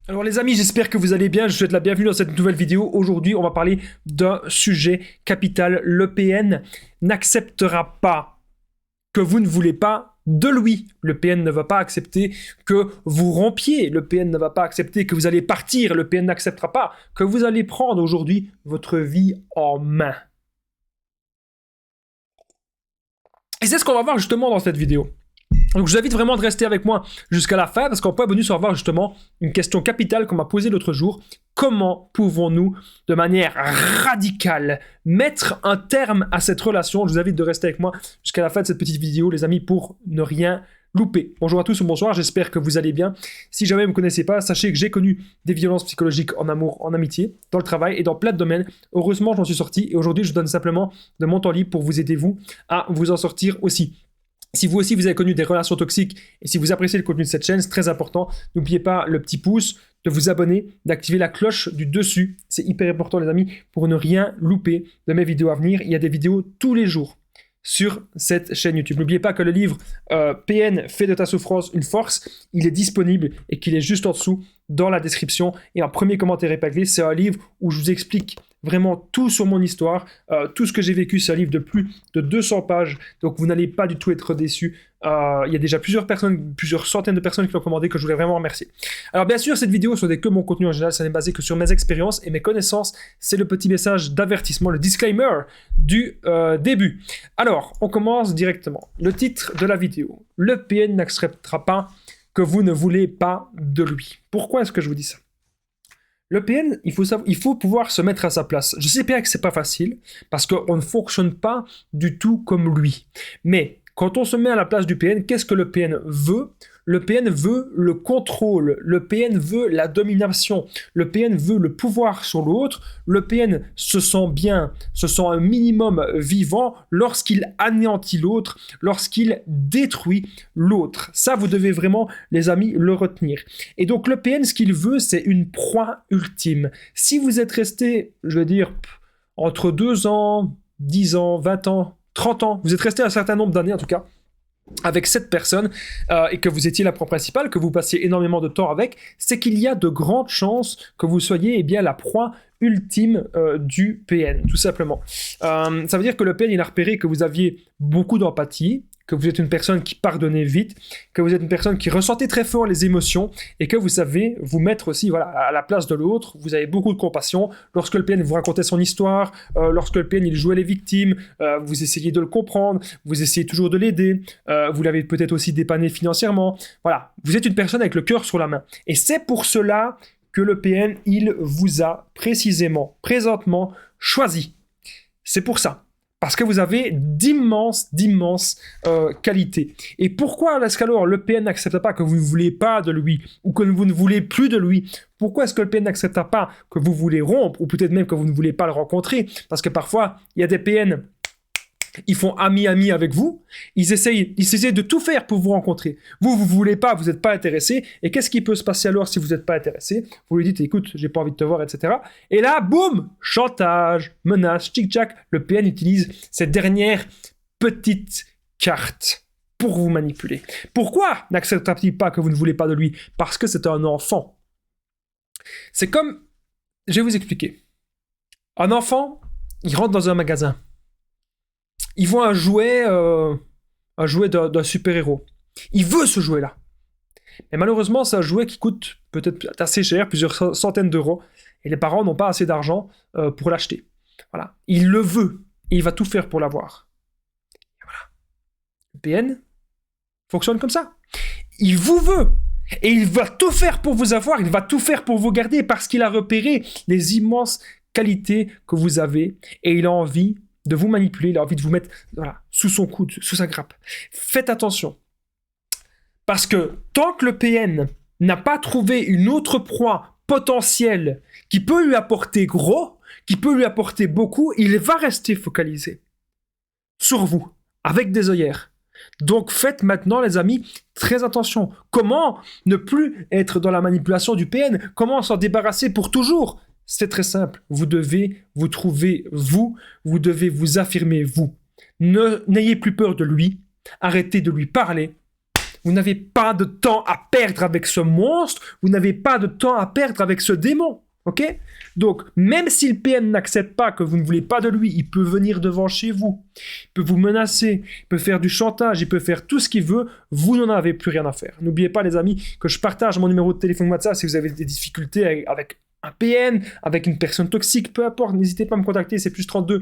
Alors les amis, j'espère que vous allez bien, je vous souhaite la bienvenue dans cette nouvelle vidéo. Aujourd'hui, on va parler d'un sujet capital. Le PN n'acceptera pas que vous ne voulez pas de lui. Le PN ne va pas accepter que vous rompiez. Le PN ne va pas accepter que vous allez partir. Le PN n'acceptera pas que vous allez prendre aujourd'hui votre vie en main. Et c'est ce qu'on va voir justement dans cette vidéo. Donc je vous invite vraiment de rester avec moi jusqu'à la fin parce qu'en point bonus on va voir justement une question capitale qu'on m'a posée l'autre jour. Comment pouvons-nous de manière radicale mettre un terme à cette relation? Je vous invite de rester avec moi jusqu'à la fin de cette petite vidéo les amis pour ne rien louper. Bonjour à tous ou bonsoir, j'espère que vous allez bien. Si jamais vous ne me connaissez pas, sachez que j'ai connu des violences psychologiques en amour, en amitié, dans le travail et dans plein de domaines. Heureusement j'en suis sorti et aujourd'hui je donne simplement de mon temps libre pour vous aider vous à vous en sortir aussi. Si vous aussi vous avez connu des relations toxiques et si vous appréciez le contenu de cette chaîne, c'est très important. N'oubliez pas le petit pouce, de vous abonner, d'activer la cloche du dessus. C'est hyper important les amis pour ne rien louper de mes vidéos à venir. Il y a des vidéos tous les jours sur cette chaîne YouTube. N'oubliez pas que le livre PN fait de ta souffrance une force, il est disponible et qu'il est juste en dessous dans la description. Et un premier commentaire épinglé, c'est un livre où je vous explique vraiment tout sur mon histoire, tout ce que j'ai vécu. C'est un livre de plus de 200 pages, donc vous n'allez pas du tout être déçus. Il y a déjà plusieurs centaines de personnes qui l'ont commandé, que je voulais vraiment remercier. Alors bien sûr, cette vidéo, ce n'est que mon contenu en général, ça n'est basé que sur mes expériences et mes connaissances. C'est le petit message d'avertissement, le disclaimer du début. Alors, on commence directement. Le titre de la vidéo. Le PN n'acceptera pas que vous ne voulez pas de lui. Pourquoi est-ce que je vous dis ça? Le PN, il faut pouvoir se mettre à sa place. Je sais bien que c'est pas facile, parce qu'on ne fonctionne pas du tout comme lui. Mais quand on se met à la place du PN, qu'est-ce que le PN veut? Le PN veut le contrôle, le PN veut la domination, le PN veut le pouvoir sur l'autre, le PN se sent bien, se sent un minimum vivant lorsqu'il anéantit l'autre, lorsqu'il détruit l'autre. Ça, vous devez vraiment, les amis, le retenir. Et donc le PN, ce qu'il veut, c'est une proie ultime. Si vous êtes resté, je veux dire, entre 2 ans, 10 ans, 20 ans, 30 ans, vous êtes resté un certain nombre d'années en tout cas, avec cette personne et que vous étiez la proie principale, que vous passiez énormément de temps avec, c'est qu'il y a de grandes chances que vous soyez bien la proie ultime du PN, tout simplement. Ça veut dire que le PN, il a repéré que vous aviez beaucoup d'empathie, que vous êtes une personne qui pardonnait vite, que vous êtes une personne qui ressentait très fort les émotions et que vous savez vous mettre aussi à la place de l'autre. Vous avez beaucoup de compassion. Lorsque le PN vous racontait son histoire, lorsque le PN il jouait les victimes, vous essayez de le comprendre, vous essayez toujours de l'aider, vous l'avez peut-être aussi dépanné financièrement. Voilà, vous êtes une personne avec le cœur sur la main. Et c'est pour cela que le PN, il vous a présentement choisi. C'est pour ça. Parce que vous avez d'immenses qualités. Et pourquoi est-ce qu'alors le PN n'accepte pas que vous ne voulez pas de lui ou que vous ne voulez plus de lui? Pourquoi est-ce que le PN n'accepte pas que vous voulez rompre ou peut-être même que vous ne voulez pas le rencontrer? Parce que parfois, il y a des PN, ils font ami avec vous, ils essayent de tout faire pour vous rencontrer. Vous voulez pas, vous n'êtes pas intéressé, et qu'est-ce qui peut se passer alors si vous n'êtes pas intéressé? Vous lui dites, écoute, j'ai pas envie de te voir, etc. Et là, boum, chantage, menace, tchic-tchac, le PN utilise cette dernière petite carte pour vous manipuler. Pourquoi n'accepte-t-il pas que vous ne voulez pas de lui? Parce que c'est un enfant. C'est comme, je vais vous expliquer. Un enfant, il rentre dans un magasin. Il voit un jouet d'un super-héros. Il veut ce jouet-là. Mais malheureusement, c'est un jouet qui coûte peut-être assez cher, plusieurs centaines d'euros, et les parents n'ont pas assez d'argent pour l'acheter. Voilà. Il le veut, et il va tout faire pour l'avoir. Et voilà. Le PN fonctionne comme ça. Il vous veut, et il va tout faire pour vous avoir, il va tout faire pour vous garder, parce qu'il a repéré les immenses qualités que vous avez, et il a envie de vous manipuler, il a envie de vous mettre sous son coude, sous sa grappe. Faites attention. Parce que tant que le PN n'a pas trouvé une autre proie potentielle qui peut lui apporter gros, qui peut lui apporter beaucoup, il va rester focalisé sur vous, avec des œillères. Donc faites maintenant, les amis, très attention. Comment ne plus être dans la manipulation du PN? Comment s'en débarrasser pour toujours? C'est très simple. Vous devez vous trouver vous devez vous affirmer vous. N'ayez plus peur de lui. Arrêtez de lui parler. Vous n'avez pas de temps à perdre avec ce monstre, vous n'avez pas de temps à perdre avec ce démon. Ok? Donc, même si le PN n'accepte pas que vous ne voulez pas de lui, il peut venir devant chez vous, il peut vous menacer, il peut faire du chantage, il peut faire tout ce qu'il veut, vous n'en avez plus rien à faire. N'oubliez pas, les amis, que je partage mon numéro de téléphone WhatsApp si vous avez des difficultés avec un PN, avec une personne toxique, peu importe, n'hésitez pas à me contacter, c'est plus 32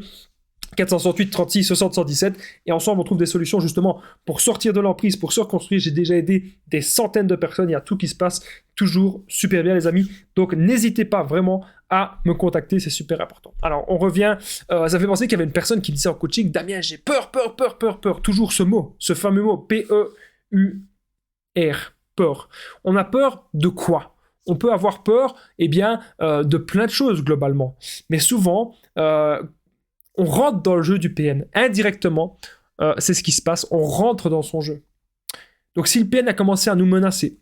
468 36 60 117 et ensemble on trouve des solutions justement pour sortir de l'emprise, pour se reconstruire. J'ai déjà aidé des centaines de personnes, il y a tout qui se passe toujours super bien les amis, donc n'hésitez pas vraiment à me contacter, c'est super important. Alors on revient, ça fait penser qu'il y avait une personne qui disait en coaching: Damien, j'ai peur, toujours ce mot, ce fameux mot, P-E-U-R, peur. On a peur de quoi? On peut avoir peur, eh bien, de plein de choses globalement, mais souvent on rentre dans le jeu du PN. Indirectement, c'est ce qui se passe. On rentre dans son jeu. Donc, si le PN a commencé à nous menacer,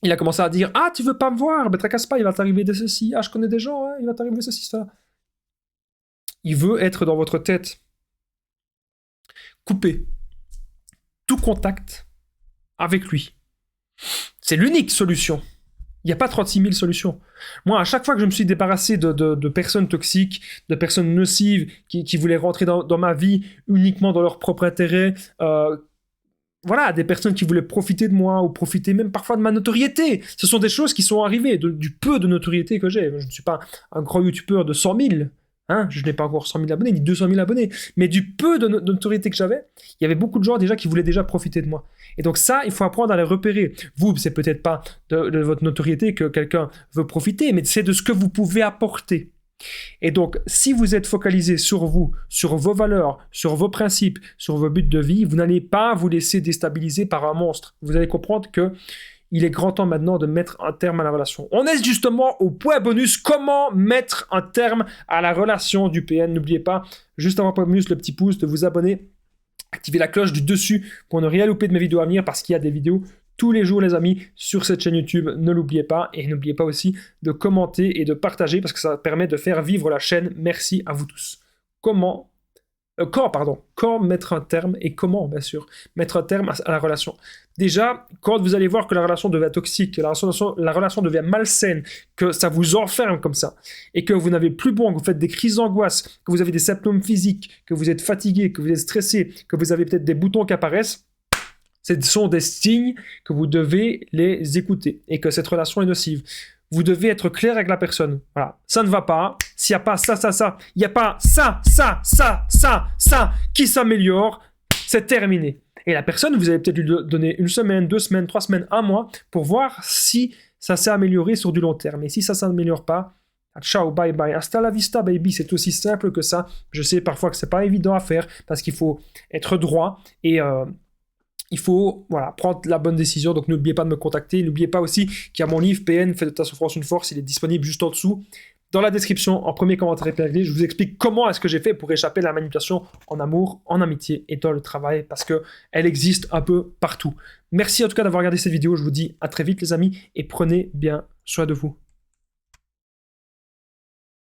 il a commencé à dire: ah, tu veux pas me voir? Ben, tracasse pas, il va t'arriver de ceci. Ah, je connais des gens, hein, il va t'arriver de ceci, ça. Il veut être dans votre tête. Coupez tout contact avec lui. C'est l'unique solution. Il n'y a pas 36 000 solutions. Moi, à chaque fois que je me suis débarrassé de personnes toxiques, de personnes nocives, qui voulaient rentrer dans ma vie uniquement dans leur propre intérêt, voilà, des personnes qui voulaient profiter de moi ou profiter même parfois de ma notoriété. Ce sont des choses qui sont arrivées, du peu de notoriété que j'ai. Je ne suis pas un grand youtubeur de 100 000. Hein, je n'ai pas encore 100 000 abonnés, ni 200 000 abonnés. Mais du peu de notoriété que j'avais, il y avait beaucoup de gens déjà qui voulaient déjà profiter de moi. Et donc ça, il faut apprendre à les repérer. Vous, c'est peut-être pas de votre notoriété que quelqu'un veut profiter, mais c'est de ce que vous pouvez apporter. Et donc, si vous êtes focalisé sur vous, sur vos valeurs, sur vos principes, sur vos buts de vie, vous n'allez pas vous laisser déstabiliser par un monstre. Vous allez comprendre que il est grand temps maintenant de mettre un terme à la relation. On est justement au point bonus, comment mettre un terme à la relation du PN. N'oubliez pas, juste avant point bonus, le petit pouce, de vous abonner, activer la cloche du dessus pour ne rien louper de mes vidéos à venir, parce qu'il y a des vidéos tous les jours, les amis, sur cette chaîne YouTube. Ne l'oubliez pas, et n'oubliez pas aussi de commenter et de partager, parce que ça permet de faire vivre la chaîne. Merci à vous tous. Quand mettre un terme, et comment, bien sûr, mettre un terme à la relation. Déjà, quand vous allez voir que la relation devient toxique, que la relation devient malsaine, que ça vous enferme comme ça, et que vous n'avez plus bon, que vous faites des crises d'angoisse, que vous avez des symptômes physiques, que vous êtes fatigué, que vous êtes stressé, que vous avez peut-être des boutons qui apparaissent, ce sont des signes que vous devez les écouter, et que cette relation est nocive. Vous devez être clair avec la personne. Voilà, ça ne va pas. S'il n'y a pas ça, il n'y a pas ça qui s'améliore, c'est terminé. Et la personne, vous allez peut-être lui donner 1 semaine, 2 semaines, 3 semaines, 1 mois pour voir si ça s'est amélioré sur du long terme. Et si ça ne s'améliore pas, ciao, bye bye, hasta la vista baby, c'est aussi simple que ça. Je sais parfois que c'est pas évident à faire parce qu'il faut être droit et il faut prendre la bonne décision. Donc n'oubliez pas de me contacter. N'oubliez pas aussi qu'il y a mon livre PN, Fais de ta souffrance une force. Il est disponible juste en dessous. Dans la description, en premier commentaire épinglé, je vous explique comment est-ce que j'ai fait pour échapper à la manipulation en amour, en amitié et dans le travail, parce qu'elle existe un peu partout. Merci en tout cas d'avoir regardé cette vidéo. Je vous dis à très vite les amis et prenez bien soin de vous.